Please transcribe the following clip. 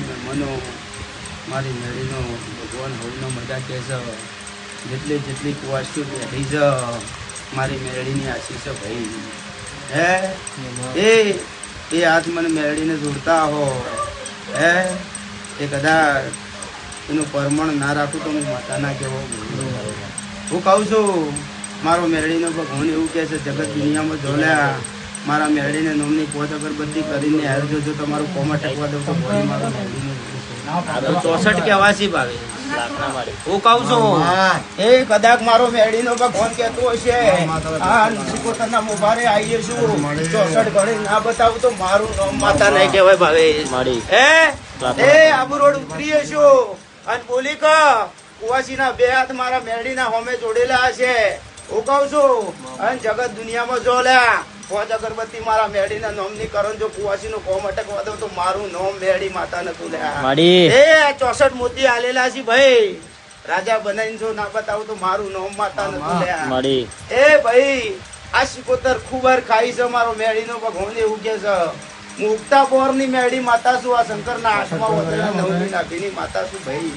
મહેમાનો મારી મેળીનો ભગવાન હોળનો મજા કહે છે. જેટલી કુવાસીઓ બેઠી છે મારી મેળીની આશીષ ભાઈ હે એ હાથ મને મેળીને જોડતા હો હે એ કદાચ એનું પરમણ ના રાખું તો હું માતા ના કહેવો. હું કહું છું મારો મેળીનો ભગવાન એવું કહે છે જગત દુનિયામાં જોલ્યા મારા મેળીને નોમની પોત અગરબત્તી કરીને હાલજો. જો તમારું કોમા ટેકવા દઉં તો ભાઈ મારો મેળીને 64 કહેવાસી ભાવે હું કહું છું એ કદાચ મારો મેળીનો ભગવાન કહેતો હશે આ સિકોતરના મુભારે આવીએ છું 64 ઘડી ના બતાવું તો મારું નામ માતા નહીં કહેવાય ભાવે એ આબુ રોડ ઉતરીએ છું અને બોલી કે કુવાસીના બે હાથ મારા મેળીના હોમે જોડેલા હશે. હું કહું છું અને જગત દુનિયામાં જો લ્યા પોચ અગરબત્તી મારા મેળીના નામની કરણ જો કુવાસીનું કોમ અટકવા દઉં તો મારું નામ મેળી માતા નતું લ્યા. એ 64 મોતી આલેલા છે ભાઈ રાજા બનાવીને જો ના બતાવું તો મારું નામ માતા નતું લ્યા. એ ભાઈ આ સિકોતર ખુબર ખાઈ છે મારો મેળીનો ભગવાન એવું કે છે મુક્તા બોર ની મેળી માતા છું. આ શંકર ના હાથમાં વધેલા નવમી નાભીની માતા છું ભાઈ.